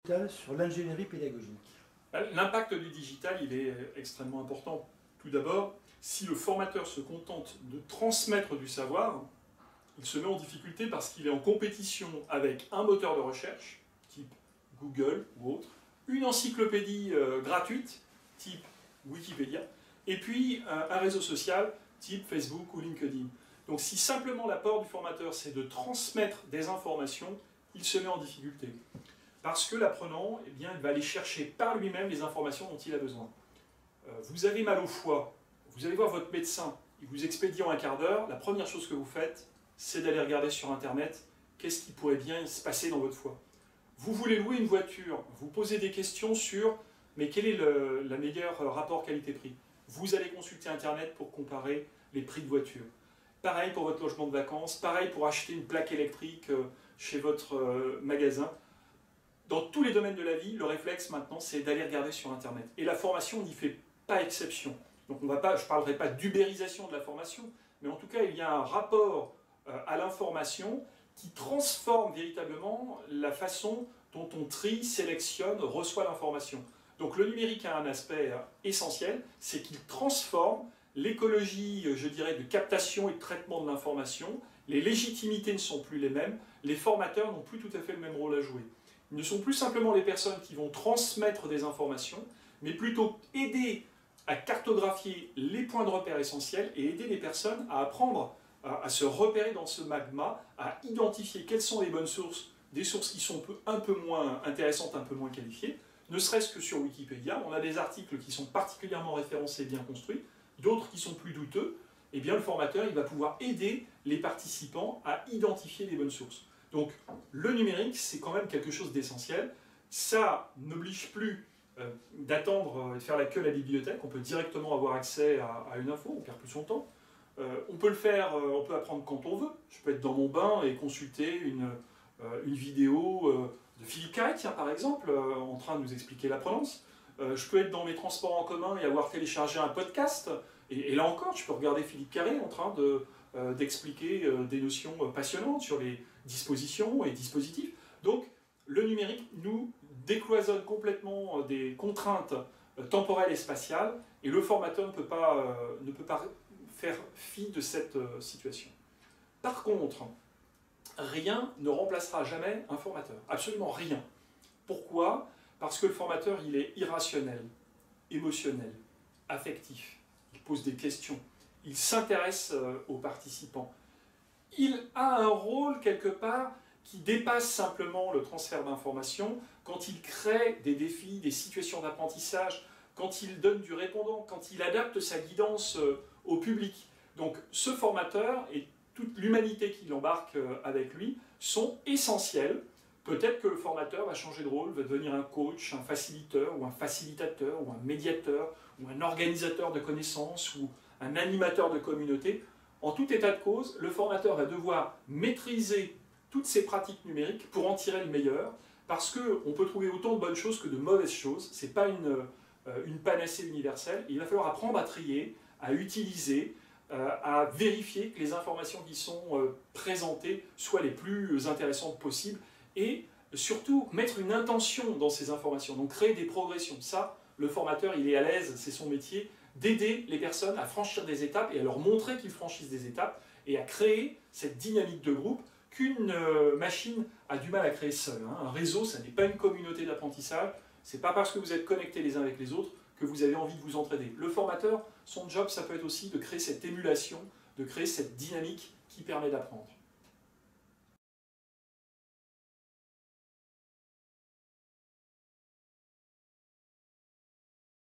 digital sur l'ingénierie pédagogique? L'impact du digital, il est extrêmement important. Tout d'abord, si le formateur se contente de transmettre du savoir, il se met en difficulté parce qu'il est en compétition avec un moteur de recherche, type Google ou autre, une encyclopédie gratuite, type Wikipédia, et puis un réseau social, type Facebook ou LinkedIn. Donc si simplement l'apport du formateur, c'est de transmettre des informations, il se met en difficulté. Parce que l'apprenant, eh bien, il va aller chercher par lui-même les informations dont il a besoin. Vous avez mal au foie, vous allez voir votre médecin, il vous expédie en un quart d'heure, la première chose que vous faites, c'est d'aller regarder sur Internet qu'est-ce qui pourrait bien se passer dans votre foie. Vous voulez louer une voiture, vous posez des questions sur mais quel est le meilleur rapport qualité-prix. Vous allez consulter Internet pour comparer les prix de voiture. Pareil pour votre logement de vacances, pareil pour acheter une plaque électrique chez votre magasin. Dans tous les domaines de la vie, le réflexe maintenant, c'est d'aller regarder sur Internet. Et la formation n'y fait pas exception. Donc je ne parlerai pas d'ubérisation de la formation, mais en tout cas, il y a un rapport à l'information qui transforme véritablement la façon dont on trie, sélectionne, reçoit l'information. Donc le numérique a un aspect essentiel, c'est qu'il transforme l'écologie, je dirais, de captation et de traitement de l'information. Les légitimités ne sont plus les mêmes, les formateurs n'ont plus tout à fait le même rôle à jouer. Ils ne sont plus simplement les personnes qui vont transmettre des informations, mais plutôt aider à cartographier les points de repère essentiels et aider les personnes à apprendre à se repérer dans ce magma, à identifier quelles sont les bonnes sources, des sources qui sont un peu moins intéressantes, un peu moins qualifiées. Ne serait-ce que sur Wikipédia, on a des articles qui sont particulièrement référencés et bien construits, d'autres qui sont plus douteux. Eh bien, le formateur, il va pouvoir aider les participants à identifier les bonnes sources. Donc, le numérique, c'est quand même quelque chose d'essentiel. Ça n'oblige plus d'attendre et de faire la queue à la bibliothèque. On peut directement avoir accès à une info, on ne perd plus son temps. On peut le faire, on peut apprendre quand on veut. Je peux être dans mon bain et consulter une vidéo de Philippe Carré, tiens, par exemple, en train de nous expliquer la prononce. Je peux être dans mes transports en commun et avoir téléchargé un podcast. Et là encore, je peux regarder Philippe Carré en train d'expliquer des notions passionnantes sur les dispositions et dispositifs. Donc, le numérique nous décloisonne complètement des contraintes temporelles et spatiales, et le formateur ne peut pas faire fi de cette situation. Par contre, rien ne remplacera jamais un formateur, absolument rien. Pourquoi? Parce que le formateur, il est irrationnel, émotionnel, affectif, il pose des questions, il s'intéresse aux participants. Il a un rôle quelque part qui dépasse simplement le transfert d'informations quand il crée des défis, des situations d'apprentissage, quand il donne du répondant, quand il adapte sa guidance au public. Donc ce formateur et toute l'humanité qui l'embarque avec lui sont essentiels. Peut-être que le formateur va changer de rôle, va devenir un coach, un facilitateur, ou un facilitateur, ou un médiateur, ou un organisateur de connaissances, ou un animateur de communauté. En tout état de cause, le formateur va devoir maîtriser toutes ces pratiques numériques pour en tirer le meilleur, parce qu'on peut trouver autant de bonnes choses que de mauvaises choses. Ce n'est pas une panacée universelle. Il va falloir apprendre à trier, à utiliser, à vérifier que les informations qui sont présentées soient les plus intéressantes possibles, et surtout mettre une intention dans ces informations, donc créer des progressions. Ça, le formateur, il est à l'aise, c'est son métier, d'aider les personnes à franchir des étapes et à leur montrer qu'ils franchissent des étapes et à créer cette dynamique de groupe qu'une machine a du mal à créer seule. Un réseau, ça n'est pas une communauté d'apprentissage, c'est pas parce que vous êtes connectés les uns avec les autres que vous avez envie de vous entraider. Le formateur, son job, ça peut être aussi de créer cette émulation, de créer cette dynamique qui permet d'apprendre.